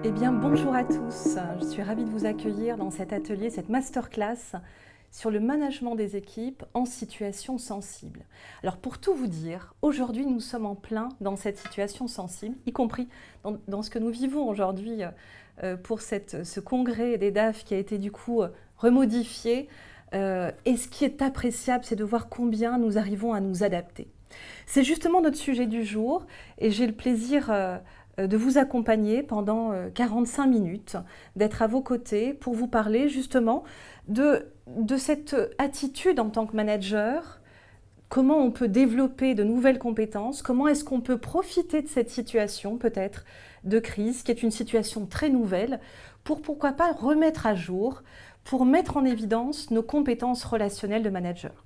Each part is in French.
Eh bien, bonjour à tous. Je suis ravie de vous accueillir dans cet atelier, cette masterclass sur le management des équipes en situation sensible. Alors, pour tout vous dire, aujourd'hui, nous sommes en plein dans cette situation sensible, y compris dans ce que nous vivons aujourd'hui pour ce congrès des DAF qui a été du coup remodifié. Et ce qui est appréciable, c'est de voir combien nous arrivons à nous adapter. C'est justement notre sujet du jour et j'ai le plaisir de vous accompagner pendant 45 minutes, d'être à vos côtés pour vous parler justement de cette attitude en tant que manager, comment on peut développer de nouvelles compétences, comment est-ce qu'on peut profiter de cette situation peut-être de crise, qui est une situation très nouvelle, pour pourquoi pas remettre à jour, pour mettre en évidence nos compétences relationnelles de manager.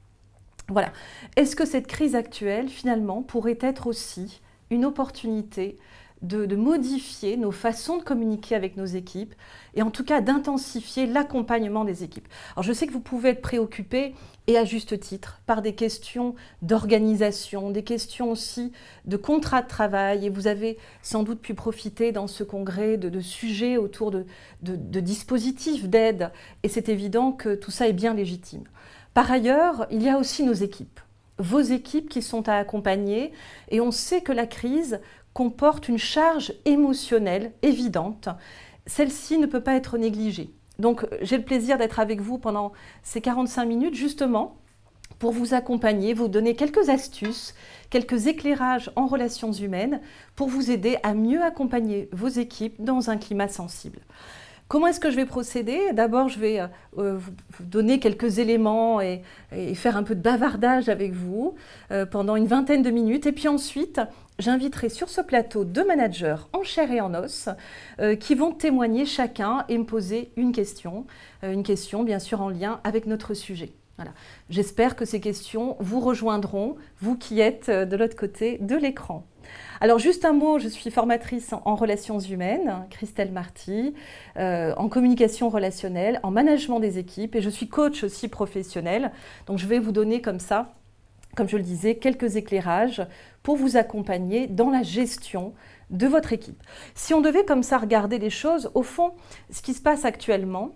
Voilà. Est-ce que cette crise actuelle, finalement, pourrait être aussi une opportunité de modifier nos façons de communiquer avec nos équipes et en tout cas d'intensifier l'accompagnement des équipes. Alors je sais que vous pouvez être préoccupés, et à juste titre, par des questions d'organisation, des questions aussi de contrat de travail, et vous avez sans doute pu profiter dans ce congrès de sujets autour de dispositifs d'aide, et c'est évident que tout ça est bien légitime. Par ailleurs, il y a aussi nos équipes, vos équipes qui sont à accompagner, et on sait que la crise comporte une charge émotionnelle évidente. Celle-ci ne peut pas être négligée. Donc j'ai le plaisir d'être avec vous pendant ces 45 minutes justement pour vous accompagner, vous donner quelques astuces, quelques éclairages en relations humaines pour vous aider à mieux accompagner vos équipes dans un climat sensible. Comment est-ce que je vais procéder? D'abord, je vais vous donner quelques éléments et faire un peu de bavardage avec vous pendant une vingtaine de minutes. Et puis ensuite, j'inviterai sur ce plateau deux managers en chair et en os qui vont témoigner chacun et me poser une question bien sûr en lien avec notre sujet. Voilà. J'espère que ces questions vous rejoindront, vous qui êtes de l'autre côté de l'écran. Alors juste un mot, je suis formatrice en relations humaines, Christelle Marty, en communication relationnelle, en management des équipes et je suis coach aussi professionnel. Donc je vais vous donner comme ça, comme je le disais, quelques éclairages pour vous accompagner dans la gestion de votre équipe. Si on devait comme ça regarder les choses, au fond, ce qui se passe actuellement,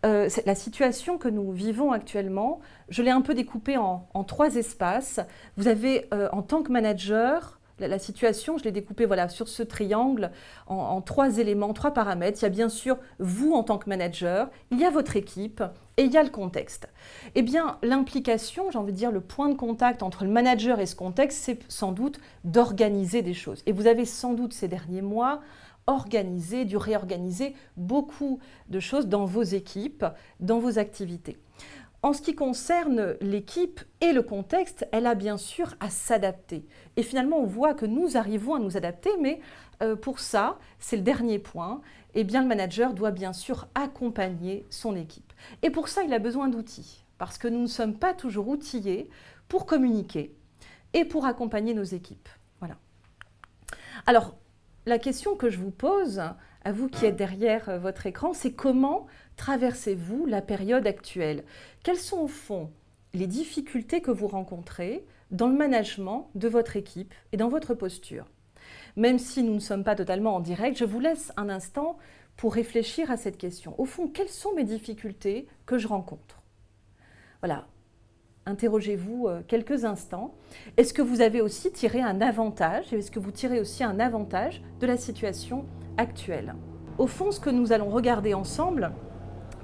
la situation que nous vivons actuellement, je l'ai un peu découpée en trois espaces. Vous avez en tant que manager, la situation, je l'ai découpée voilà, sur ce triangle en trois éléments, trois paramètres. Il y a bien sûr vous en tant que manager, il y a votre équipe et il y a le contexte. Eh bien, l'implication, j'ai envie de dire le point de contact entre le manager et ce contexte, c'est sans doute d'organiser des choses. Et vous avez sans doute ces derniers mois dû réorganiser beaucoup de choses dans vos équipes, dans vos activités. En ce qui concerne l'équipe et le contexte, elle a bien sûr à s'adapter. Et finalement, on voit que nous arrivons à nous adapter, mais pour ça, c'est le dernier point, eh bien le manager doit bien sûr accompagner son équipe. Et pour ça, il a besoin d'outils, parce que nous ne sommes pas toujours outillés pour communiquer et pour accompagner nos équipes. Voilà. Alors, la question que je vous pose, à vous qui êtes derrière votre écran, c'est comment traversez-vous la période actuelle? Quelles sont au fond les difficultés que vous rencontrez dans le management de votre équipe et dans votre posture? Même si nous ne sommes pas totalement en direct, je vous laisse un instant pour réfléchir à cette question. Au fond, quelles sont mes difficultés que je rencontre? Voilà. Interrogez-vous quelques instants. Est-ce que vous avez aussi tiré un avantage? Est-ce que vous tirez aussi un avantage de la situation actuelle? Au fond, ce que nous allons regarder ensemble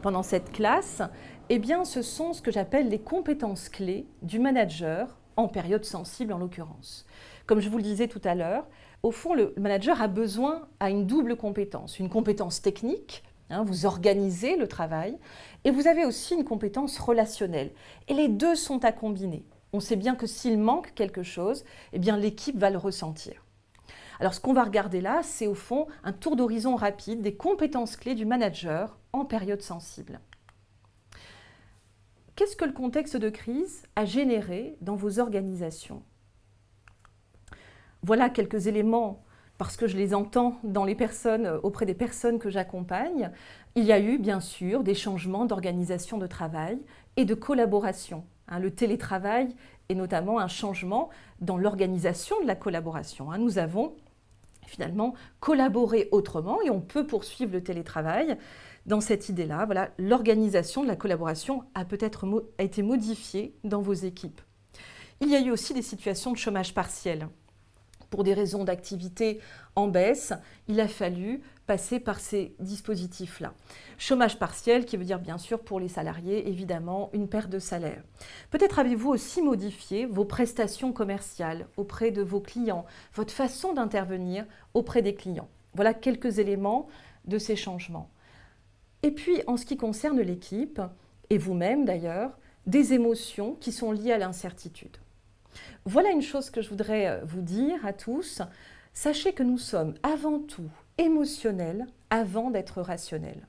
pendant cette classe, eh bien, ce sont ce que j'appelle les compétences clés du manager en période sensible en l'occurrence. Comme je vous le disais tout à l'heure, au fond, le manager a besoin d'une double compétence. Une compétence technique, vous organisez le travail, et vous avez aussi une compétence relationnelle. Et les deux sont à combiner. On sait bien que s'il manque quelque chose, eh bien l'équipe va le ressentir. Alors ce qu'on va regarder là, c'est au fond un tour d'horizon rapide des compétences clés du manager en période sensible. Qu'est-ce que le contexte de crise a généré dans vos organisations? Voilà quelques éléments parce que je les entends auprès des personnes que j'accompagne. Il y a eu bien sûr des changements d'organisation de travail et de collaboration. Le télétravail est notamment un changement dans l'organisation de la collaboration. Nous avons finalement collaborer autrement et on peut poursuivre le télétravail. Dans cette idée-là, voilà, l'organisation de la collaboration a peut-être été modifiée dans vos équipes. Il y a eu aussi des situations de chômage partiel. Pour des raisons d'activité en baisse, il a fallu passer par ces dispositifs-là. Chômage partiel qui veut dire bien sûr pour les salariés, évidemment, une perte de salaire. Peut-être avez-vous aussi modifié vos prestations commerciales auprès de vos clients, votre façon d'intervenir auprès des clients. Voilà quelques éléments de ces changements. Et puis, en ce qui concerne l'équipe, et vous-même d'ailleurs, des émotions qui sont liées à l'incertitude. Voilà une chose que je voudrais vous dire à tous. Sachez que nous sommes avant tout émotionnels avant d'être rationnels.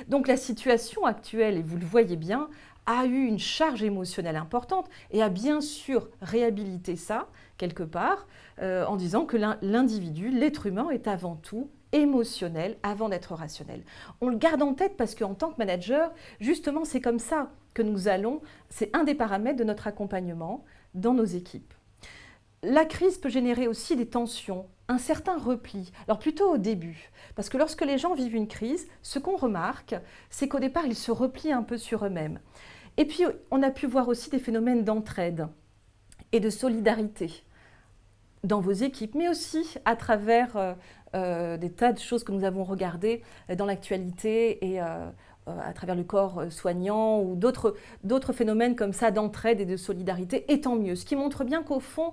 Donc la situation actuelle, et vous le voyez bien, a eu une charge émotionnelle importante et a bien sûr réhabilité ça quelque part en disant que l'individu, l'être humain est avant tout émotionnel avant d'être rationnel. On le garde en tête parce qu'en tant que manager, justement, c'est comme ça que nous allons, c'est un des paramètres de notre accompagnement dans nos équipes. La crise peut générer aussi des tensions, un certain repli, alors plutôt au début, parce que lorsque les gens vivent une crise, ce qu'on remarque, c'est qu'au départ, ils se replient un peu sur eux-mêmes. Et puis, on a pu voir aussi des phénomènes d'entraide et de solidarité dans vos équipes, mais aussi à travers des tas de choses que nous avons regardées dans l'actualité et à travers le corps soignant ou d'autres phénomènes comme ça d'entraide et de solidarité, et tant mieux. Ce qui montre bien qu'au fond,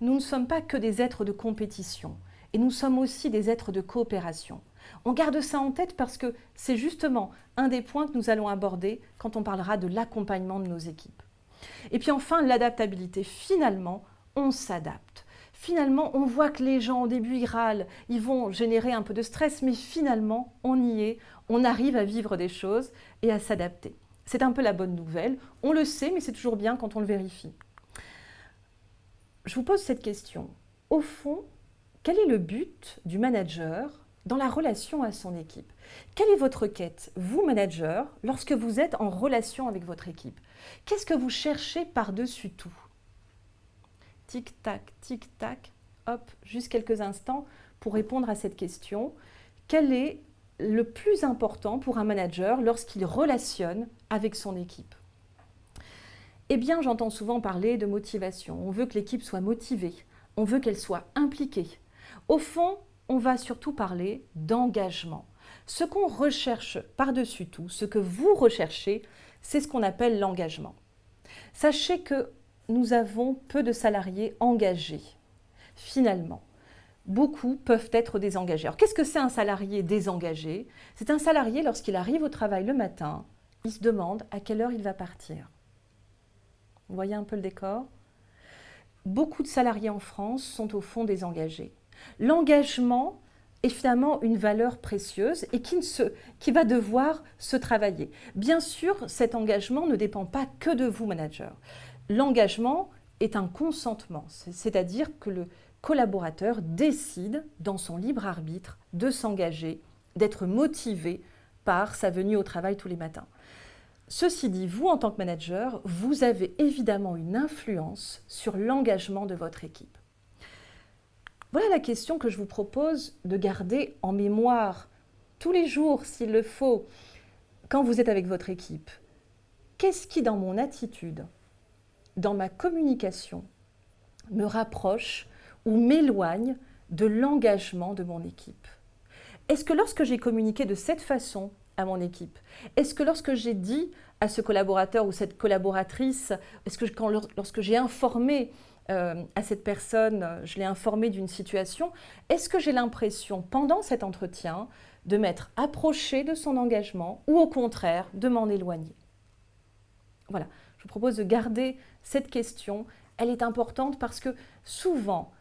nous ne sommes pas que des êtres de compétition et nous sommes aussi des êtres de coopération. On garde ça en tête parce que c'est justement un des points que nous allons aborder quand on parlera de l'accompagnement de nos équipes. Et puis enfin, l'adaptabilité. Finalement, on s'adapte. Finalement, on voit que les gens, au début, ils râlent, ils vont générer un peu de stress, mais finalement, on y est, on arrive à vivre des choses et à s'adapter. C'est un peu la bonne nouvelle. On le sait, mais c'est toujours bien quand on le vérifie. Je vous pose cette question. Au fond, quel est le but du manager dans la relation à son équipe? Quelle est votre quête, vous, manager, lorsque vous êtes en relation avec votre équipe? Qu'est-ce que vous cherchez par-dessus tout? Tic-tac, hop, juste quelques instants pour répondre à cette question. Quel est le plus important pour un manager lorsqu'il relationne avec son équipe? Eh bien, j'entends souvent parler de motivation. On veut que l'équipe soit motivée, on veut qu'elle soit impliquée. Au fond, on va surtout parler d'engagement. Ce qu'on recherche par-dessus tout, ce que vous recherchez, c'est ce qu'on appelle l'engagement. Sachez que nous avons peu de salariés engagés. Finalement, beaucoup peuvent être désengagés. Alors, qu'est-ce que c'est un salarié désengagé? C'est un salarié, lorsqu'il arrive au travail le matin, il se demande à quelle heure il va partir. Vous voyez un peu le décor? Beaucoup de salariés en France sont au fond désengagés. L'engagement est finalement une valeur précieuse et qui va devoir se travailler. Bien sûr, cet engagement ne dépend pas que de vous, manager. L'engagement est un consentement, c'est-à-dire que le collaborateur décide, dans son libre arbitre, de s'engager, d'être motivé par sa venue au travail tous les matins. Ceci dit, vous, en tant que manager, vous avez évidemment une influence sur l'engagement de votre équipe. Voilà la question que je vous propose de garder en mémoire tous les jours, s'il le faut, quand vous êtes avec votre équipe. Qu'est-ce qui, dans mon attitude, dans ma communication, me rapproche ou m'éloigne de l'engagement de mon équipe? Est-ce que lorsque j'ai communiqué de cette façon à mon équipe, est-ce que lorsque j'ai dit à ce collaborateur ou cette collaboratrice, est-ce que lorsque j'ai informé à cette personne, je l'ai informé d'une situation, est-ce que j'ai l'impression, pendant cet entretien, de m'être approché de son engagement ou au contraire, de m'en éloigner? Voilà, je vous propose de garder cette question. Elle est importante parce que souvent,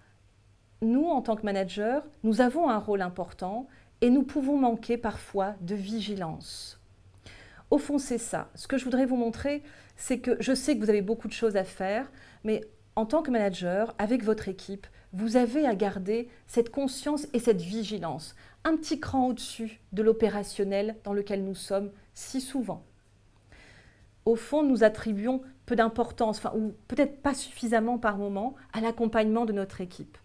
nous, en tant que managers, nous avons un rôle important et nous pouvons manquer parfois de vigilance. Au fond, c'est ça. Ce que je voudrais vous montrer, c'est que je sais que vous avez beaucoup de choses à faire, mais en tant que manager, avec votre équipe, vous avez à garder cette conscience et cette vigilance, un petit cran au-dessus de l'opérationnel dans lequel nous sommes si souvent. Au fond, nous attribuons peu d'importance, ou peut-être pas suffisamment par moment, à l'accompagnement de notre équipe.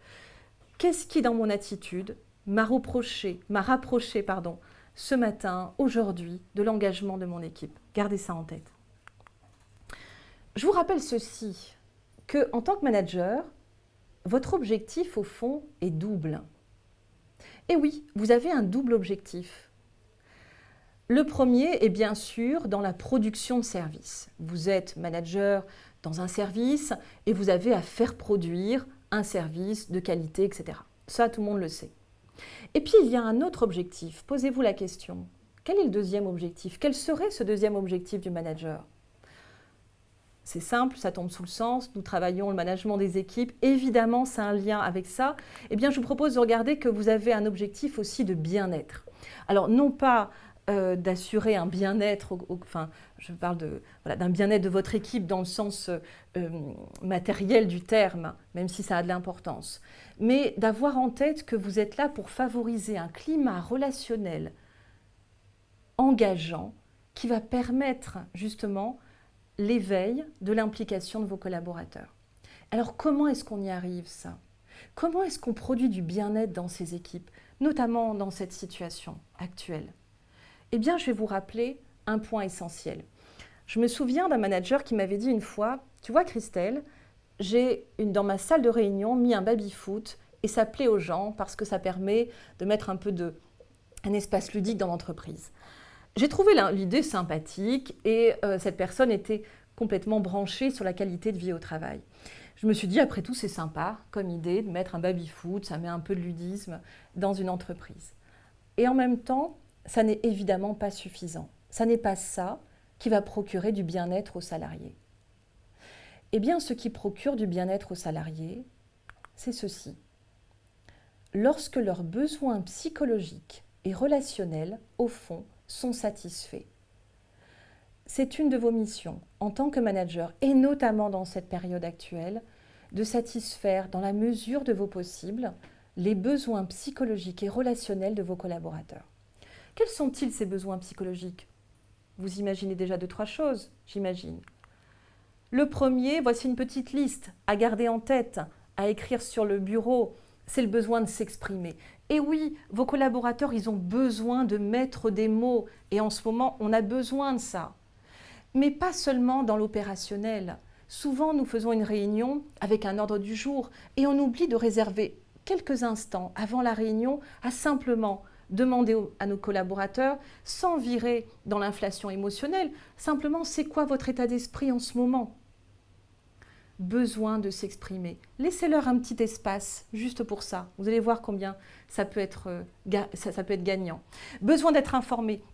Qu'est-ce qui, dans mon attitude, rapproché, ce matin, aujourd'hui, de l'engagement de mon équipe. Gardez ça en tête. Je vous rappelle ceci, qu'en tant que manager, votre objectif, au fond, est double. Et oui, vous avez un double objectif. Le premier est bien sûr dans la production de services. Vous êtes manager dans un service et vous avez à faire produire un service de qualité, etc. Ça, tout le monde le sait. Et puis, il y a un autre objectif. Posez-vous la question. Quel est le deuxième objectif? Quel serait ce deuxième objectif du manager? C'est simple, ça tombe sous le sens. Nous travaillons le management des équipes. Évidemment, c'est un lien avec ça. Eh bien, je vous propose de regarder que vous avez un objectif aussi de bien-être. Alors, non pas d'assurer un bien-être, enfin, je parle d'un bien-être de votre équipe dans le sens matériel du terme, même si ça a de l'importance, mais d'avoir en tête que vous êtes là pour favoriser un climat relationnel engageant qui va permettre justement l'éveil de l'implication de vos collaborateurs. Alors comment est-ce qu'on y arrive ça? Comment est-ce qu'on produit du bien-être dans ces équipes, notamment dans cette situation actuelle? Eh bien, je vais vous rappeler un point essentiel. Je me souviens d'un manager qui m'avait dit une fois, « Tu vois Christelle, j'ai dans ma salle de réunion mis un baby-foot et ça plaît aux gens parce que ça permet de mettre un espace ludique dans l'entreprise. » J'ai trouvé l'idée sympathique et cette personne était complètement branchée sur la qualité de vie au travail. Je me suis dit, après tout, c'est sympa comme idée de mettre un baby-foot, ça met un peu de ludisme dans une entreprise. Et en même temps, ça n'est évidemment pas suffisant. Ça n'est pas ça qui va procurer du bien-être aux salariés. Eh bien, ce qui procure du bien-être aux salariés, c'est ceci. Lorsque leurs besoins psychologiques et relationnels, au fond, sont satisfaits. C'est une de vos missions, en tant que manager, et notamment dans cette période actuelle, de satisfaire, dans la mesure de vos possibles, les besoins psychologiques et relationnels de vos collaborateurs. Quels sont-ils ces besoins psychologiques? Vous imaginez déjà 2-3 choses, j'imagine. Le premier, voici une petite liste à garder en tête, à écrire sur le bureau, c'est le besoin de s'exprimer. Et oui, vos collaborateurs, ils ont besoin de mettre des mots, et en ce moment, on a besoin de ça. Mais pas seulement dans l'opérationnel. Souvent, nous faisons une réunion avec un ordre du jour, et on oublie de réserver quelques instants avant la réunion à simplement demander à nos collaborateurs, sans virer dans l'inflation émotionnelle, simplement c'est quoi votre état d'esprit en ce moment? Besoin de s'exprimer. Laissez-leur un petit espace juste pour ça. Vous allez voir combien ça peut être gagnant. Besoin d'être informé.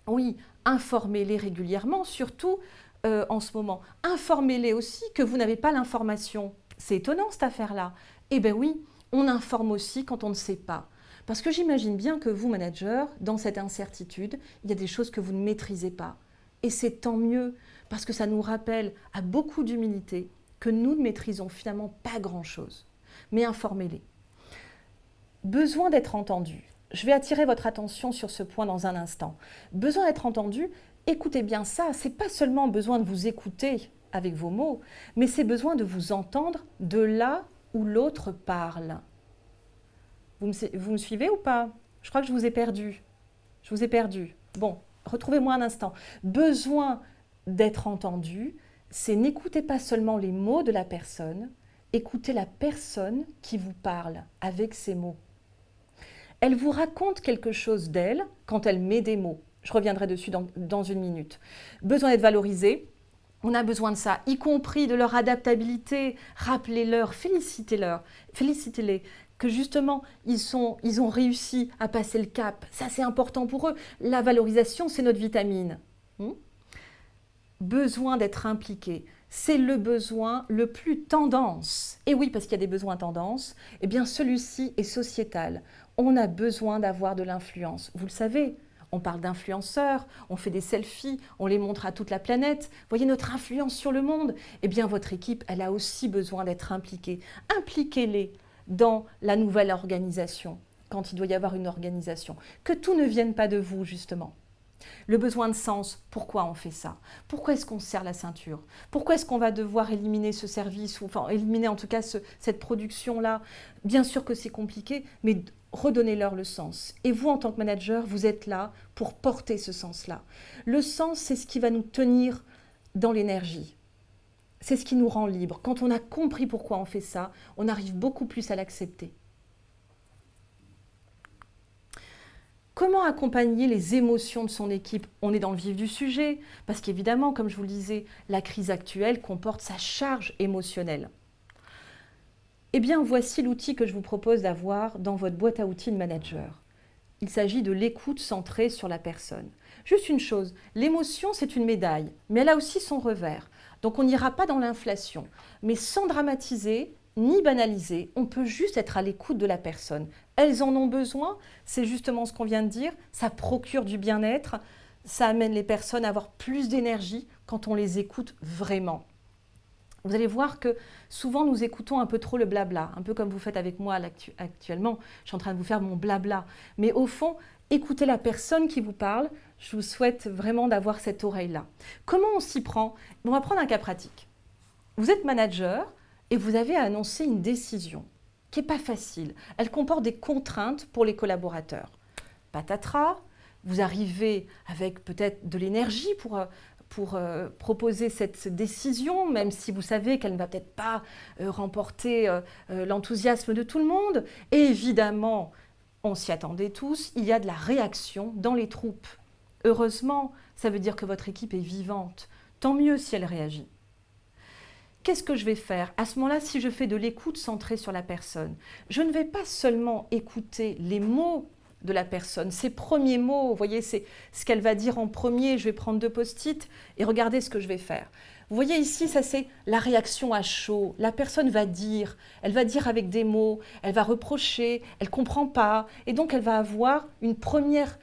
Oui, informez-les régulièrement, surtout en ce moment. Informez-les aussi que vous n'avez pas l'information. C'est étonnant cette affaire-là. Eh bien oui, on informe aussi quand on ne sait pas. Parce que j'imagine bien que vous, manager, dans cette incertitude, il y a des choses que vous ne maîtrisez pas. Et c'est tant mieux, parce que ça nous rappelle à beaucoup d'humilité que nous ne maîtrisons finalement pas grand-chose. Mais informez-les. Besoin d'être entendu. Je vais attirer votre attention sur ce point dans un instant. Besoin d'être entendu, écoutez bien ça, c'est pas seulement besoin de vous écouter avec vos mots, mais c'est besoin de vous entendre de là où l'autre parle. Vous me suivez ou pas? Je crois que je vous ai perdu. Bon, retrouvez-moi un instant. Besoin d'être entendu, c'est n'écoutez pas seulement les mots de la personne, écoutez la personne qui vous parle avec ses mots. Elle vous raconte quelque chose d'elle quand elle met des mots. Je reviendrai dessus dans une minute. Besoin d'être valorisé. On a besoin de ça, y compris de leur adaptabilité. Rappelez-leur, félicitez-les, que justement, ils ont réussi à passer le cap. Ça, c'est important pour eux. La valorisation, c'est notre vitamine. Besoin d'être impliqué. C'est le besoin le plus tendance. Et oui, parce qu'il y a des besoins tendance, eh bien celui-ci est sociétal. On a besoin d'avoir de l'influence. Vous le savez, on parle d'influenceurs, on fait des selfies, on les montre à toute la planète. Voyez notre influence sur le monde. Eh bien, votre équipe, elle a aussi besoin d'être impliquée. Impliquez-les dans la nouvelle organisation, quand il doit y avoir une organisation. Que tout ne vienne pas de vous, justement. Le besoin de sens, pourquoi on fait ça? Pourquoi est-ce qu'on se serre la ceinture? Pourquoi est-ce qu'on va devoir éliminer ce service, ou enfin éliminer en tout cas cette production-là? Bien sûr que c'est compliqué, mais redonnez-leur le sens. Et vous, en tant que manager, vous êtes là pour porter ce sens-là. Le sens, c'est ce qui va nous tenir dans l'énergie. C'est ce qui nous rend libres. Quand on a compris pourquoi on fait ça, on arrive beaucoup plus à l'accepter. Comment accompagner les émotions de son équipe? On est dans le vif du sujet, parce qu'évidemment, comme je vous le disais, la crise actuelle comporte sa charge émotionnelle. Eh bien, voici l'outil que je vous propose d'avoir dans votre boîte à outils de manager. Il s'agit de l'écoute centrée sur la personne. Juste une chose, l'émotion, c'est une médaille, mais elle a aussi son revers. Donc, on n'ira pas dans l'inflation, mais sans dramatiser ni banaliser, on peut juste être à l'écoute de la personne. Elles en ont besoin, c'est justement ce qu'on vient de dire, ça procure du bien-être, ça amène les personnes à avoir plus d'énergie quand on les écoute vraiment. Vous allez voir que souvent nous écoutons un peu trop le blabla, un peu comme vous faites avec moi actuellement, je suis en train de vous faire mon blabla. Mais au fond, écoutez la personne qui vous parle, je vous souhaite vraiment d'avoir cette oreille-là. Comment on s'y prend? On va prendre un cas pratique. Vous êtes manager et vous avez à annoncer une décision qui n'est pas facile. Elle comporte des contraintes pour les collaborateurs. Patatras, vous arrivez avec peut-être de l'énergie pour proposer cette décision, même si vous savez qu'elle ne va peut-être pas remporter l'enthousiasme de tout le monde. Et évidemment, on s'y attendait tous, il y a de la réaction dans les troupes. Heureusement, ça veut dire que votre équipe est vivante. Tant mieux si elle réagit. Qu'est-ce que je vais faire? À ce moment-là, si je fais de l'écoute centrée sur la personne, je ne vais pas seulement écouter les mots de la personne, ses premiers mots, vous voyez, c'est ce qu'elle va dire en premier, je vais prendre 2 post-it et regardez ce que je vais faire. Vous voyez ici, ça c'est la réaction à chaud. La personne va dire, elle va dire avec des mots, elle va reprocher, elle ne comprend pas, et donc elle va avoir une première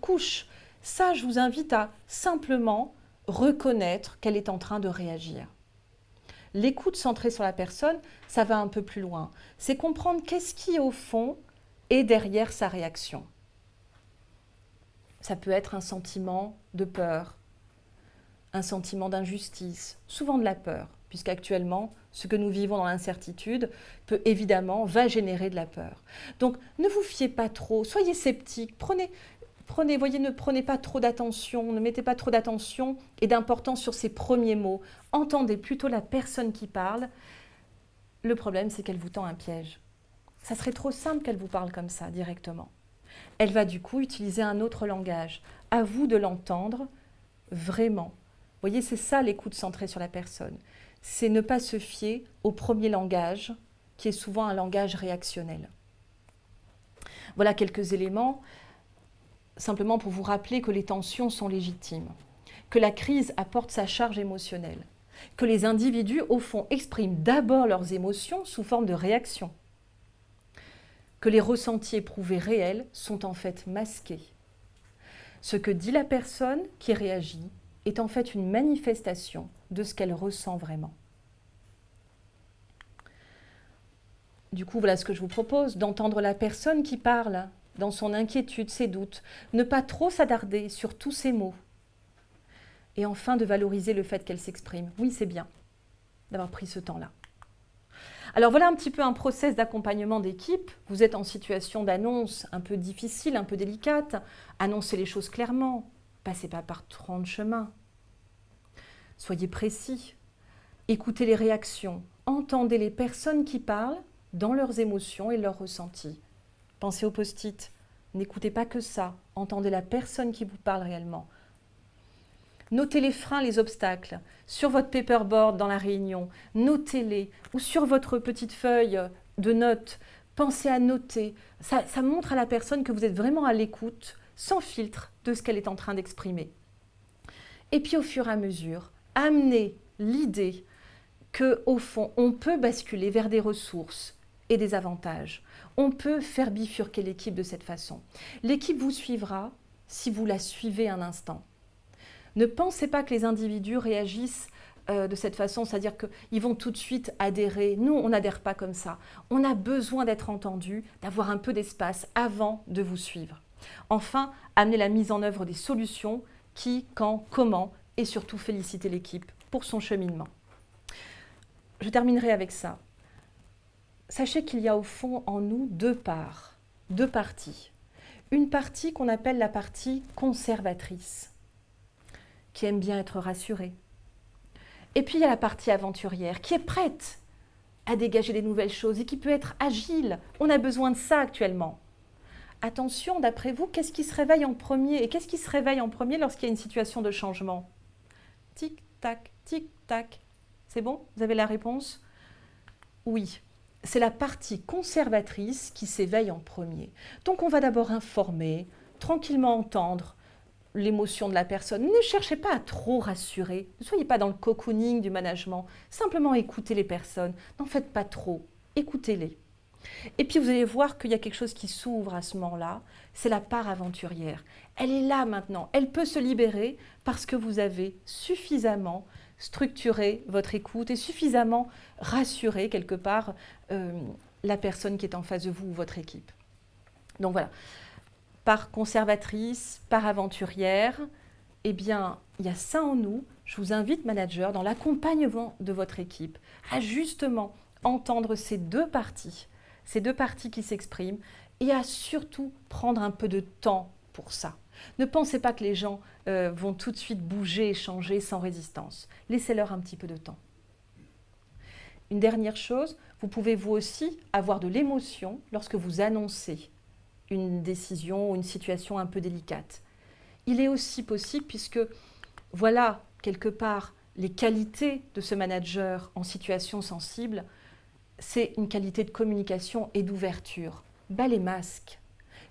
couche. Ça, je vous invite à simplement reconnaître qu'elle est en train de réagir. L'écoute centrée sur la personne, ça va un peu plus loin. C'est comprendre qu'est-ce qui, au fond, est derrière sa réaction. Ça peut être un sentiment de peur, un sentiment d'injustice, souvent de la peur, puisqu'actuellement, ce que nous vivons dans l'incertitude va générer de la peur. Donc, ne vous fiez pas trop, soyez sceptiques, ne prenez pas trop d'attention, ne mettez pas trop d'attention et d'importance sur ces premiers mots. Entendez plutôt la personne qui parle. Le problème, c'est qu'elle vous tend un piège. Ça serait trop simple qu'elle vous parle comme ça, directement. Elle va du coup utiliser un autre langage. À vous de l'entendre vraiment. Vous voyez, c'est ça l'écoute centrée sur la personne. C'est ne pas se fier au premier langage, qui est souvent un langage réactionnel. Voilà quelques éléments. Simplement pour vous rappeler que les tensions sont légitimes, que la crise apporte sa charge émotionnelle, que les individus, au fond, expriment d'abord leurs émotions sous forme de réaction, que les ressentis éprouvés réels sont en fait masqués. Ce que dit la personne qui réagit est en fait une manifestation de ce qu'elle ressent vraiment. Du coup, voilà ce que je vous propose, d'entendre la personne qui parle, dans son inquiétude, ses doutes, ne pas trop s'attarder sur tous ces mots. Et enfin, de valoriser le fait qu'elle s'exprime. Oui, c'est bien d'avoir pris ce temps-là. Alors voilà un petit peu un process d'accompagnement d'équipe. Vous êtes en situation d'annonce un peu difficile, un peu délicate. Annoncez les choses clairement. Passez pas par 30 chemins. Soyez précis. Écoutez les réactions. Entendez les personnes qui parlent dans leurs émotions et leurs ressentis. Pensez au post-it. N'écoutez pas que ça. Entendez la personne qui vous parle réellement. Notez les freins, les obstacles. Sur votre paperboard dans la réunion, notez-les. Ou sur votre petite feuille de notes, pensez à noter. Ça montre à la personne que vous êtes vraiment à l'écoute, sans filtre, de ce qu'elle est en train d'exprimer. Et puis au fur et à mesure, amenez l'idée qu'au fond, on peut basculer vers des ressources et des avantages. On peut faire bifurquer l'équipe de cette façon. L'équipe vous suivra si vous la suivez un instant. Ne pensez pas que les individus réagissent de cette façon, c'est-à-dire qu'ils vont tout de suite adhérer. Nous, on n'adhère pas comme ça. On a besoin d'être entendu, d'avoir un peu d'espace avant de vous suivre. Enfin, amenez la mise en œuvre des solutions, qui, quand, comment, et surtout féliciter l'équipe pour son cheminement. Je terminerai avec ça. Sachez qu'il y a au fond en nous 2 parts. deux parties. Une partie qu'on appelle la partie conservatrice, qui aime bien être rassurée. Et puis il y a la partie aventurière, qui est prête à dégager des nouvelles choses et qui peut être agile. On a besoin de ça actuellement. Attention, d'après vous, qu'est-ce qui se réveille en premier? Et qu'est-ce qui se réveille en premier lorsqu'il y a une situation de changement? Tic-tac, tic-tac. C'est bon? Vous avez la réponse? Oui. C'est la partie conservatrice qui s'éveille en premier. Donc on va d'abord informer, tranquillement entendre l'émotion de la personne. Ne cherchez pas à trop rassurer. Ne soyez pas dans le cocooning du management. Simplement écoutez les personnes. N'en faites pas trop. Écoutez-les. Et puis vous allez voir qu'il y a quelque chose qui s'ouvre à ce moment-là. C'est la part aventurière. Elle est là maintenant. Elle peut se libérer parce que vous avez suffisamment structuré votre écoute et suffisamment rassuré quelque part la personne qui est en face de vous ou votre équipe. Donc voilà. Part conservatrice, part aventurière, eh bien, il y a ça en nous. Je vous invite, manager, dans l'accompagnement de votre équipe, à justement entendre ces deux parties qui s'expriment, et à surtout prendre un peu de temps pour ça. Ne pensez pas que les gens vont tout de suite bouger et changer sans résistance. Laissez-leur un petit peu de temps. Une dernière chose, vous pouvez vous aussi avoir de l'émotion lorsque vous annoncez une décision ou une situation un peu délicate. Il est aussi possible, puisque voilà quelque part les qualités de ce manager en situation sensible, c'est une qualité de communication et d'ouverture. Bas les masques.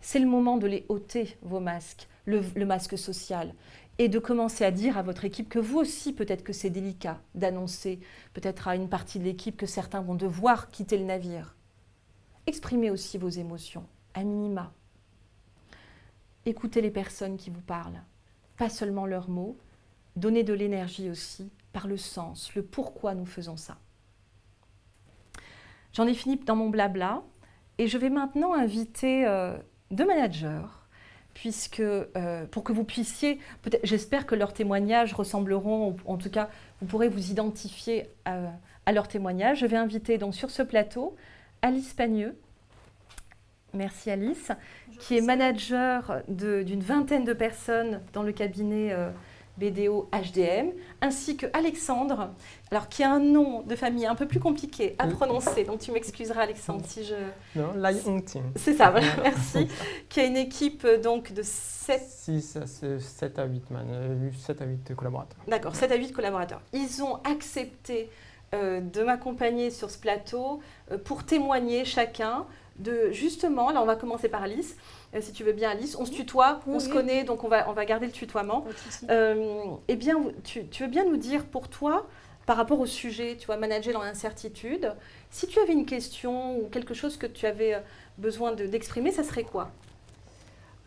C'est le moment de les ôter, vos masques, le masque social, et de commencer à dire à votre équipe que vous aussi, peut-être que c'est délicat d'annoncer peut-être à une partie de l'équipe que certains vont devoir quitter le navire. Exprimez aussi vos émotions, à minima. Écoutez les personnes qui vous parlent, pas seulement leurs mots, donnez de l'énergie aussi par le sens, le pourquoi nous faisons ça. J'en ai fini dans mon blabla et je vais maintenant inviter deux managers, puisque pour que vous puissiez, j'espère que leurs témoignages ressembleront, ou en tout cas vous pourrez vous identifier à leurs témoignages. Je vais inviter donc sur ce plateau Alice Pagneux. Merci Alice, qui est manager d'une vingtaine de personnes dans le cabinet BDO HDM, ainsi que Alexandre, alors qui a un nom de famille un peu plus compliqué à prononcer, donc tu m'excuseras Alexandre si je... Non, Lai Hongting. C'est ça, voilà, merci, qui a une équipe donc de 7 à 8 collaborateurs. D'accord, 7 à 8 collaborateurs. Ils ont accepté de m'accompagner sur ce plateau pour témoigner chacun de justement, là on va commencer par Alice, si tu veux bien Alice, on se tutoie, on se connaît, donc on va garder le tutoiement. Eh bien, tu veux bien nous dire pour toi, par rapport au sujet, tu vois, manager dans l'incertitude, si tu avais une question ou quelque chose que tu avais besoin d'exprimer, ça serait quoi?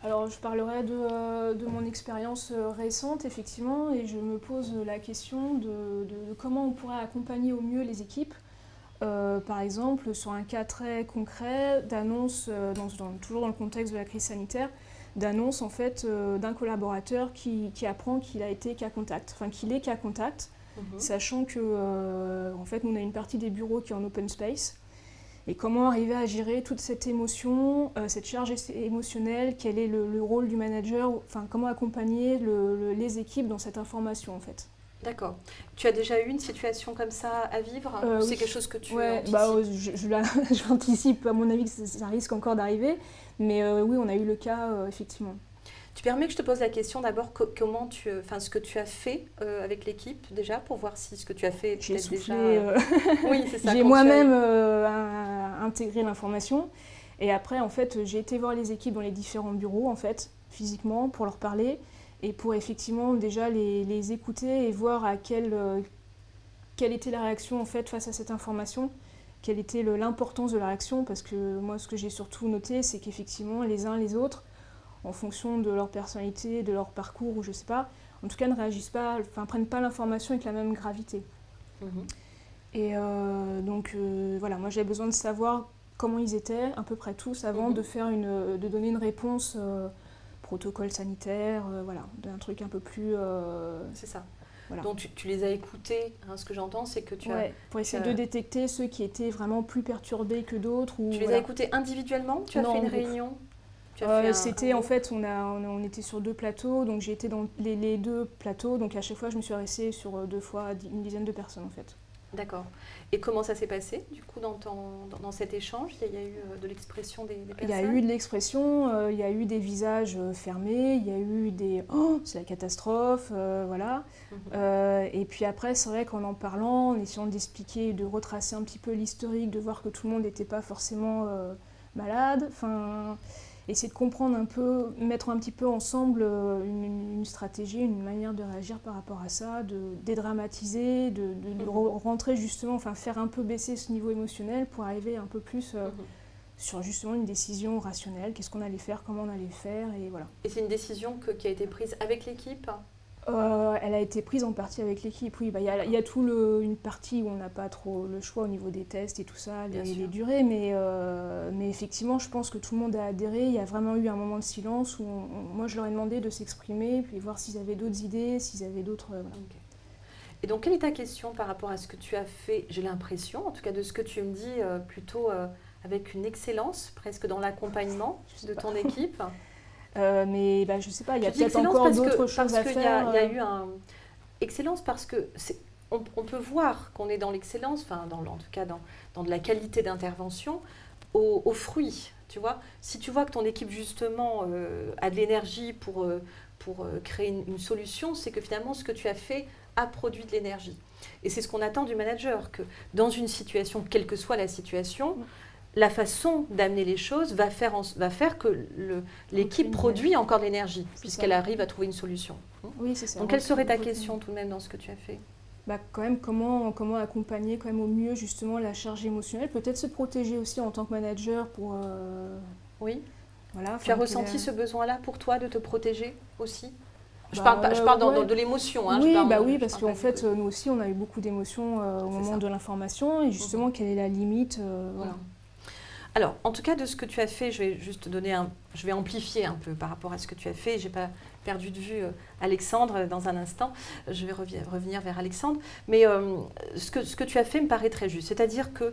Alors je parlerai de mon expérience récente effectivement, et je me pose la question de comment on pourrait accompagner au mieux les équipes. Par exemple, sur un cas très concret d'annonce, toujours dans le contexte de la crise sanitaire, d'annonce en fait d'un collaborateur qui apprend qu'il a été cas contact, enfin qu'il est cas contact, sachant que en fait, nous on a une partie des bureaux qui est en open space. Et comment arriver à gérer toute cette émotion, cette charge émotionnelle, quel est le rôle du manager, enfin comment accompagner les équipes dans cette information en fait. D'accord. Tu as déjà eu une situation comme ça à vivre ou c'est quelque chose que tu anticipes? J'anticipe, à mon avis, que ça risque encore d'arriver. Mais oui, on a eu le cas, effectivement. Tu permets que je te pose la question d'abord, ce que tu as fait avec l'équipe déjà, pour voir si ce que tu as fait j'ai peut-être soufflé, déjà... Oui, c'est ça. J'ai moi-même intégré l'information. Et après, en fait, j'ai été voir les équipes dans les différents bureaux, en fait, physiquement, pour leur parler. Et pour effectivement déjà les écouter et voir quelle était la réaction en fait face à cette information, quelle était l'importance de la réaction, parce que moi ce que j'ai surtout noté c'est qu'effectivement les uns les autres, en fonction de leur personnalité, de leur parcours ou je sais pas, en tout cas ne réagissent pas, enfin prennent pas l'information avec la même gravité. Et donc voilà, moi j'avais besoin de savoir comment ils étaient, à peu près tous, avant de donner une réponse protocole sanitaire, voilà, d'un truc un peu plus... C'est ça. Voilà. Donc tu les as écoutés, hein, ce que j'entends, c'est que pour essayer de détecter ceux qui étaient vraiment plus perturbés que d'autres. Tu les as écoutés individuellement? Tu as fait une réunion? C'était en fait, on était sur 2 plateaux, donc j'ai été dans les 2 plateaux, donc à chaque fois je me suis restée sur 2 fois une dizaine de personnes en fait. D'accord. Et comment ça s'est passé du coup dans cet échange? Il y a eu de l'expression des personnes? Il y a eu de l'expression, il y a eu des visages fermés, il y a eu des « oh, c'est la catastrophe », voilà. Et puis après, c'est vrai qu'en parlant, en essayant d'expliquer, de retracer un petit peu l'historique, de voir que tout le monde n'était pas forcément malade, enfin... Essayer de comprendre un peu, mettre un petit peu ensemble une stratégie, une manière de réagir par rapport à ça, de dédramatiser, de rentrer justement, enfin faire un peu baisser ce niveau émotionnel pour arriver un peu plus sur justement une décision rationnelle, qu'est-ce qu'on allait faire, comment on allait faire, et voilà. Et c'est une décision qui a été prise avec l'équipe? Elle a été prise en partie avec l'équipe, oui. Il y a une partie où on n'a pas trop le choix au niveau des tests et tout ça, les durées, mais effectivement, je pense que tout le monde a adhéré. Il y a vraiment eu un moment de silence où moi, je leur ai demandé de s'exprimer, puis voir s'ils avaient d'autres idées, s'ils avaient d'autres... Voilà. Okay. Et donc, quelle est ta question par rapport à ce que tu as fait? J'ai l'impression, en tout cas de ce que tu me dis, plutôt avec une excellence, presque dans l'accompagnement de ton équipe. Mais je ne sais pas, il y a peut-être encore d'autres choses à faire. Il y a eu excellence parce que on peut voir qu'on est dans l'excellence, enfin en tout cas dans de la qualité d'intervention, au fruit. Tu vois, si tu vois que ton équipe justement a de l'énergie pour créer une solution, c'est que finalement ce que tu as fait a produit de l'énergie. Et c'est ce qu'on attend du manager, que dans une situation, quelle que soit la situation, la façon d'amener les choses va faire que l'équipe produit encore de l'énergie, puisqu'elle arrive à trouver une solution. Oui, c'est ça. Donc, quelle serait ta question tout de même dans ce que tu as fait? Quand même, comment accompagner quand même au mieux justement la charge émotionnelle, peut-être se protéger aussi en tant que manager pour... Oui. Voilà, tu as ressenti ce besoin-là pour toi de te protéger aussi? Je parle de l'émotion. Hein, oui, parce qu'en fait, nous aussi, on a eu beaucoup d'émotions au moment de l'information, et justement, quelle est la limite voilà. Alors, en tout cas, de ce que tu as fait, je vais juste je vais amplifier un peu par rapport à ce que tu as fait. Je n'ai pas perdu de vue Alexandre dans un instant. Je vais revenir vers Alexandre. Mais ce que tu as fait me paraît très juste. C'est-à-dire que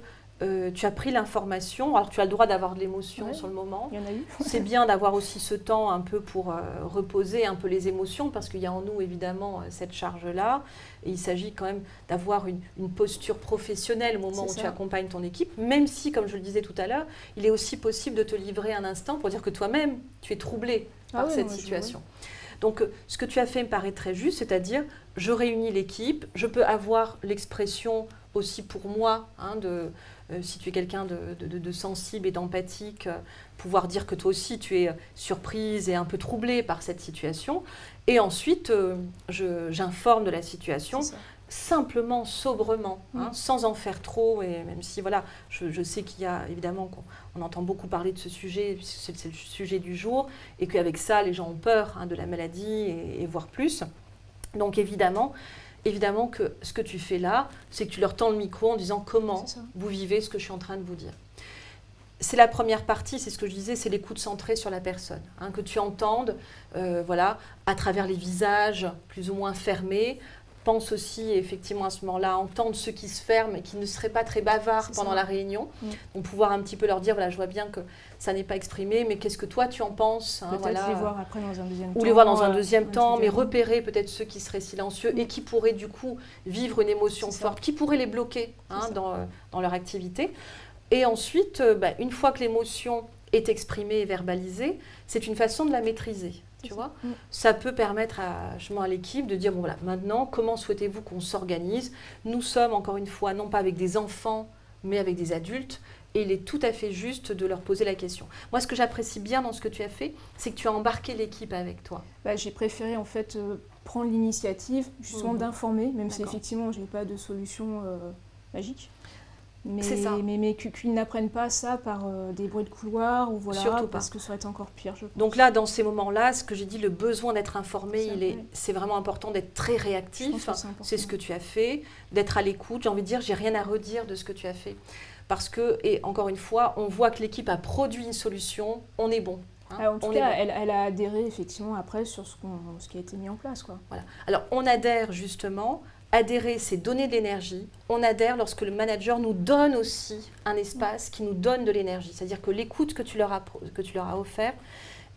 tu as pris l'information. Alors, tu as le droit d'avoir de l'émotion sur le moment. Il y en a eu. C'est bien d'avoir aussi ce temps un peu pour reposer un peu les émotions, parce qu'il y a en nous, évidemment, cette charge-là. Et il s'agit quand même d'avoir une posture professionnelle au moment où tu accompagnes ton équipe, même si, comme je le disais tout à l'heure, il est aussi possible de te livrer un instant pour dire que toi-même, tu es troublé par cette situation. Donc, ce que tu as fait me paraît très juste, c'est-à-dire, je réunis l'équipe, je peux avoir l'expression aussi pour moi, hein, si tu es quelqu'un de sensible et d'empathique, pouvoir dire que toi aussi tu es surprise et un peu troublée par cette situation. Et ensuite, j'informe de la situation, simplement, sobrement, hein, sans en faire trop. Et même si, voilà, je sais qu'il y a évidemment, on entend beaucoup parler de ce sujet, puisque c'est le sujet du jour, et qu'avec ça, les gens ont peur, hein, de la maladie et voire plus. Donc évidemment que ce que tu fais là, c'est que tu leur tends le micro en disant comment vous vivez ce que je suis en train de vous dire. C'est la première partie, c'est ce que je disais, c'est l'écoute centrée sur la personne. Hein, que tu entendes, voilà, à travers les visages plus ou moins fermés. Pense aussi effectivement à ce moment-là, entendre ceux qui se ferment et qui ne seraient pas très bavards pendant la réunion. Donc pouvoir un petit peu leur dire, voilà, je vois bien que ça n'est pas exprimé, mais qu'est-ce que toi tu en penses, hein, peut-être les voir après dans un deuxième temps. Ou les voir dans un deuxième temps, mais repérer peut-être ceux qui seraient silencieux et qui pourraient du coup vivre une émotion forte, qui pourraient les bloquer, hein, dans leur activité. Et ensuite, une fois que l'émotion est exprimée et verbalisée, c'est une façon de la maîtriser. Tu vois, ça peut permettre à l'équipe de dire, bon voilà, maintenant, comment souhaitez-vous qu'on s'organise? Nous sommes, encore une fois, non pas avec des enfants, mais avec des adultes, et il est tout à fait juste de leur poser la question. Moi, ce que j'apprécie bien dans ce que tu as fait, c'est que tu as embarqué l'équipe avec toi. J'ai préféré, en fait, prendre l'initiative, justement, d'informer, même si, effectivement, je n'ai pas de solution magique. Mais qu'ils n'apprennent pas ça par des bruits de couloir, ou voilà, surtout parce que ça aurait été encore pire, je pense. Donc là, dans ces moments-là, ce que j'ai dit, le besoin d'être informé, c'est vraiment important d'être très réactif. C'est ce que tu as fait, d'être à l'écoute. J'ai envie de dire, j'ai rien à redire de ce que tu as fait. Parce que, et encore une fois, on voit que l'équipe a produit une solution, on est bon. En tout cas, elle a adhéré effectivement après sur ce qui a été mis en place, quoi. Voilà. Alors, on adhère justement. Adhérer, c'est donner de l'énergie. On adhère lorsque le manager nous donne aussi un espace qui nous donne de l'énergie. C'est-à-dire que l'écoute que tu leur as offert,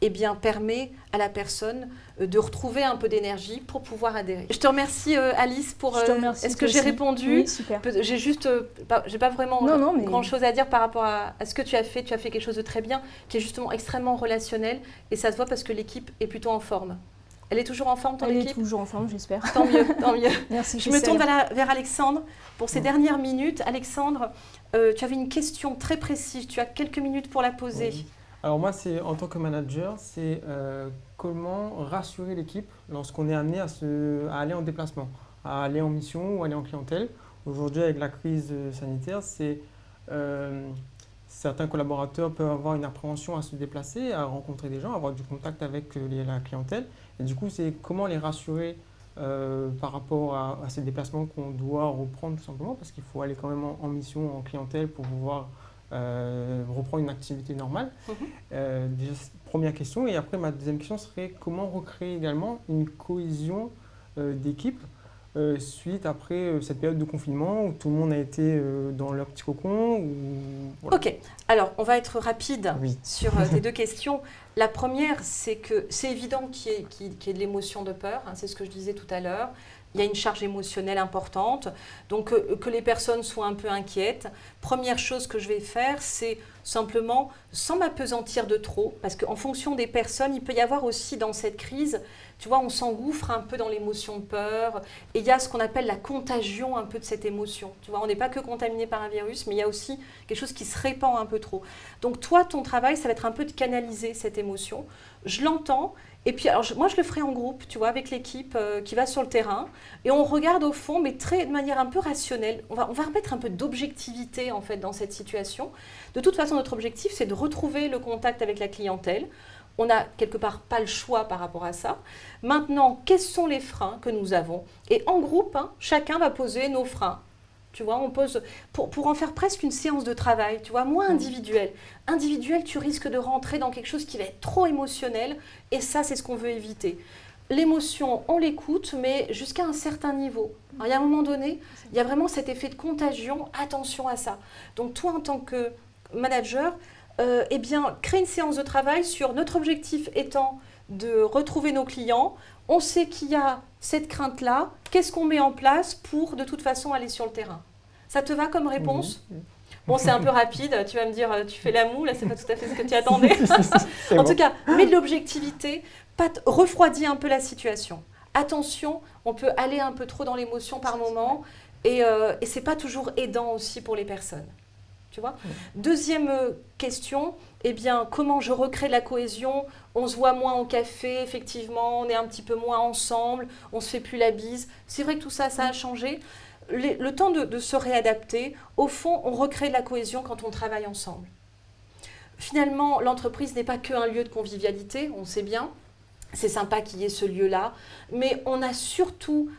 eh bien, permet à la personne de retrouver un peu d'énergie pour pouvoir adhérer. Je te remercie Alice pour... Est-ce que j'ai répondu? Oui, super. J'ai juste... j'ai pas vraiment grand-chose à dire par rapport à ce que tu as fait. Tu as fait quelque chose de très bien, qui est justement extrêmement relationnel. Et ça se voit parce que l'équipe est plutôt en forme. Elle est toujours en forme, ton équipe? Elle est toujours en forme, j'espère. Tant mieux, tant mieux. Merci. Je me tourne vers Alexandre pour ces dernières minutes. Alexandre, tu avais une question très précise. Tu as quelques minutes pour la poser. Oui. Alors moi, en tant que manager, c'est comment rassurer l'équipe lorsqu'on est amené à aller en déplacement, à aller en mission ou aller en clientèle. Aujourd'hui, avec la crise sanitaire, certains collaborateurs peuvent avoir une appréhension à se déplacer, à rencontrer des gens, à avoir du contact avec la clientèle. Et du coup, c'est comment les rassurer par rapport à ces déplacements qu'on doit reprendre tout simplement, parce qu'il faut aller quand même en mission, en clientèle pour pouvoir reprendre une activité normale. Déjà, première question. Et après, ma deuxième question serait comment recréer également une cohésion d'équipe suite après cette période de confinement où tout le monde a été dans leur petit cocon voilà. Ok, alors on va être rapide sur tes deux questions. La première, c'est que c'est évident qu'il y ait de l'émotion de peur, c'est ce que je disais tout à l'heure. Il y a une charge émotionnelle importante, donc que les personnes soient un peu inquiètes. Première chose que je vais faire, c'est simplement, sans m'apesantir de trop, parce qu'en fonction des personnes, il peut y avoir aussi dans cette crise, tu vois, on s'engouffre un peu dans l'émotion de peur, et il y a ce qu'on appelle la contagion un peu de cette émotion. Tu vois, on n'est pas que contaminé par un virus, mais il y a aussi quelque chose qui se répand un peu trop. Donc toi, ton travail, ça va être un peu de canaliser cette émotion. Je l'entends. Et puis, alors, moi, je le ferai en groupe, tu vois, avec l'équipe qui va sur le terrain. Et on regarde au fond, mais de manière un peu rationnelle. On va remettre un peu d'objectivité, en fait, dans cette situation. De toute façon, notre objectif, c'est de retrouver le contact avec la clientèle. On n'a quelque part pas le choix par rapport à ça. Maintenant, quels sont les freins que nous avons? Et en groupe, chacun va poser nos freins. Tu vois, on pose pour en faire presque une séance de travail, tu vois, moins individuelle. Individuel, tu risques de rentrer dans quelque chose qui va être trop émotionnel, et ça, c'est ce qu'on veut éviter. L'émotion, on l'écoute, mais jusqu'à un certain niveau. Alors, il y a un moment donné, il y a vraiment cet effet de contagion, attention à ça. Donc, toi, en tant que manager, eh bien, crée une séance de travail sur notre objectif étant de retrouver nos clients. On sait qu'il y a cette crainte-là. Qu'est-ce qu'on met en place pour, de toute façon, aller sur le terrain? Ça te va comme réponse? Bon, c'est un peu rapide. Tu vas me dire, tu fais la moue. Là, c'est pas tout à fait ce que tu attendais. En tout cas, mets de l'objectivité. Refroidis un peu la situation. Attention, on peut aller un peu trop dans l'émotion par moment. Et c'est pas toujours aidant aussi pour les personnes. Tu vois? Deuxième question, eh bien, comment je recrée de la cohésion? On se voit moins au café, effectivement, on est un petit peu moins ensemble, on ne se fait plus la bise. C'est vrai que tout ça, ça a changé. Le temps de se réadapter, au fond, on recrée de la cohésion quand on travaille ensemble. Finalement, l'entreprise n'est pas qu'un lieu de convivialité, on sait bien. C'est sympa qu'il y ait ce lieu-là, mais on a surtout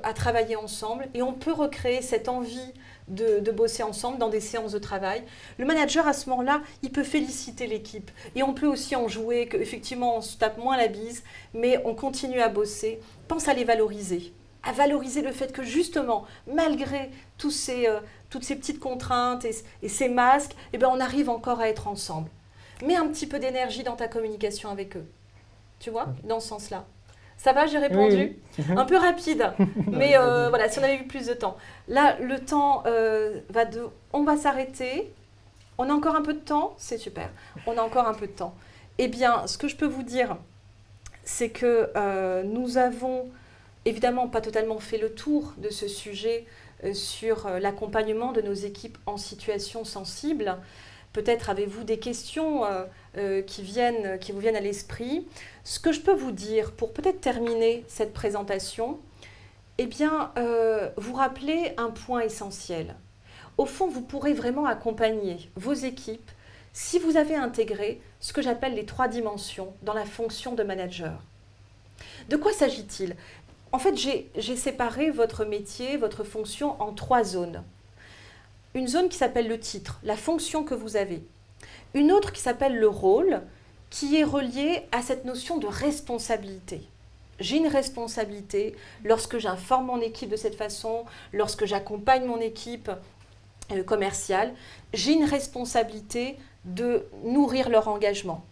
à travailler ensemble et on peut recréer cette envie de bosser ensemble dans des séances de travail. Le manager, à ce moment-là, il peut féliciter l'équipe. Et on peut aussi en jouer, qu'effectivement, on se tape moins la bise, mais on continue à bosser. Pense à les valoriser. À valoriser le fait que, justement, malgré toutes ces petites contraintes et ces masques, eh ben, on arrive encore à être ensemble. Mets un petit peu d'énergie dans ta communication avec eux. Tu vois, dans ce sens-là. Ça va, j'ai répondu. Oui. Un peu rapide, mais voilà, si on avait eu plus de temps. Là, le temps on va s'arrêter. On a encore un peu de temps, c'est super. On a encore un peu de temps. Eh bien, ce que je peux vous dire, c'est que nous avons évidemment pas totalement fait le tour de ce sujet sur l'accompagnement de nos équipes en situation sensible. Peut-être avez-vous des questions qui vous viennent à l'esprit. Ce que je peux vous dire, pour peut-être terminer cette présentation, eh bien, vous rappelez un point essentiel. Au fond, vous pourrez vraiment accompagner vos équipes si vous avez intégré ce que j'appelle les 3 dimensions dans la fonction de manager. De quoi s'agit-il? En fait, j'ai séparé votre métier, votre fonction en 3 zones. Une zone qui s'appelle le titre, la fonction que vous avez. Une autre qui s'appelle le rôle, qui est relié à cette notion de responsabilité. J'ai une responsabilité lorsque j'informe mon équipe de cette façon, lorsque j'accompagne mon équipe commerciale, j'ai une responsabilité de nourrir leur engagement.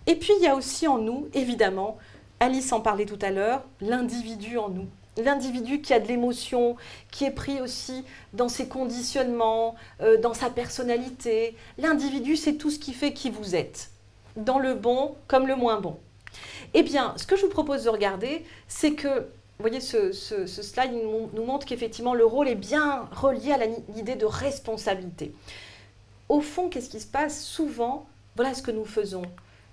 Et puis il y a aussi en nous, évidemment, Alice en parlait tout à l'heure, l'individu en nous. L'individu qui a de l'émotion, qui est pris aussi dans ses conditionnements, dans sa personnalité. L'individu, c'est tout ce qui fait qui vous êtes, dans le bon comme le moins bon. Eh bien, ce que je vous propose de regarder, c'est que, vous voyez, ce slide nous montre qu'effectivement, le rôle est bien relié à l'idée de responsabilité. Au fond, qu'est-ce qui se passe? Souvent, voilà ce que nous faisons.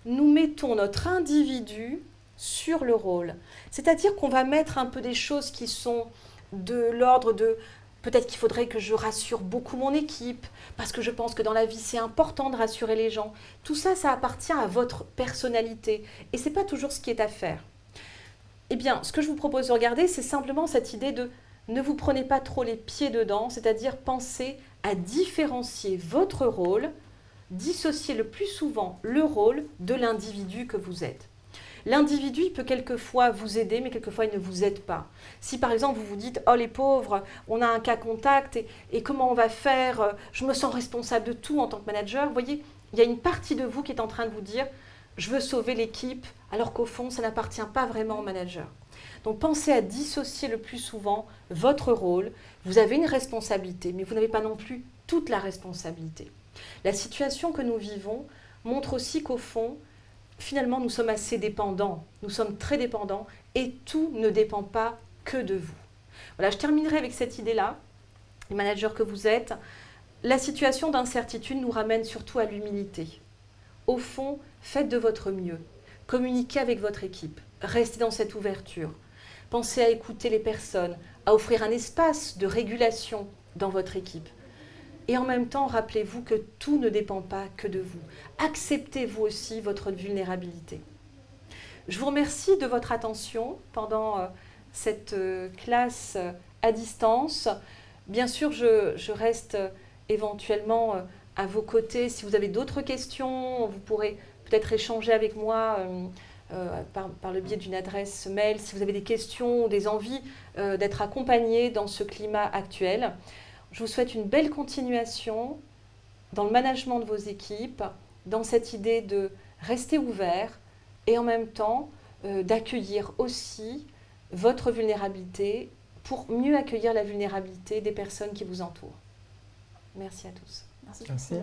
Nous mettons notre individu sur le rôle. C'est-à-dire qu'on va mettre un peu des choses qui sont de l'ordre de peut-être qu'il faudrait que je rassure beaucoup mon équipe, parce que je pense que dans la vie, c'est important de rassurer les gens. Tout ça, ça appartient à votre personnalité. Et ce n'est pas toujours ce qui est à faire. Eh bien, ce que je vous propose de regarder, c'est simplement cette idée de ne vous prenez pas trop les pieds dedans, c'est-à-dire pensez à différencier votre rôle, dissocier le plus souvent le rôle de l'individu que vous êtes. L'individu, il peut quelquefois vous aider, mais quelquefois, il ne vous aide pas. Si par exemple, vous vous dites « Oh les pauvres, on a un cas contact et comment on va faire? Je me sens responsable de tout en tant que manager. » Vous voyez, il y a une partie de vous qui est en train de vous dire « Je veux sauver l'équipe », alors qu'au fond, ça n'appartient pas vraiment au manager. Donc, pensez à dissocier le plus souvent votre rôle. Vous avez une responsabilité, mais vous n'avez pas non plus toute la responsabilité. La situation que nous vivons montre aussi qu'au fond, finalement, nous sommes assez dépendants, nous sommes très dépendants et tout ne dépend pas que de vous. Voilà, je terminerai avec cette idée-là, les managers que vous êtes. La situation d'incertitude nous ramène surtout à l'humilité. Au fond, faites de votre mieux, communiquez avec votre équipe, restez dans cette ouverture. Pensez à écouter les personnes, à offrir un espace de régulation dans votre équipe. Et en même temps, rappelez-vous que tout ne dépend pas que de vous. Acceptez vous aussi votre vulnérabilité. Je vous remercie de votre attention pendant cette classe à distance. Bien sûr, je reste éventuellement à vos côtés. Si vous avez d'autres questions, vous pourrez peut-être échanger avec moi par le biais d'une adresse mail. Si vous avez des questions ou des envies d'être accompagné dans ce climat actuel. Je vous souhaite une belle continuation dans le management de vos équipes, dans cette idée de rester ouvert et en même temps d'accueillir aussi votre vulnérabilité pour mieux accueillir la vulnérabilité des personnes qui vous entourent. Merci à tous. Merci.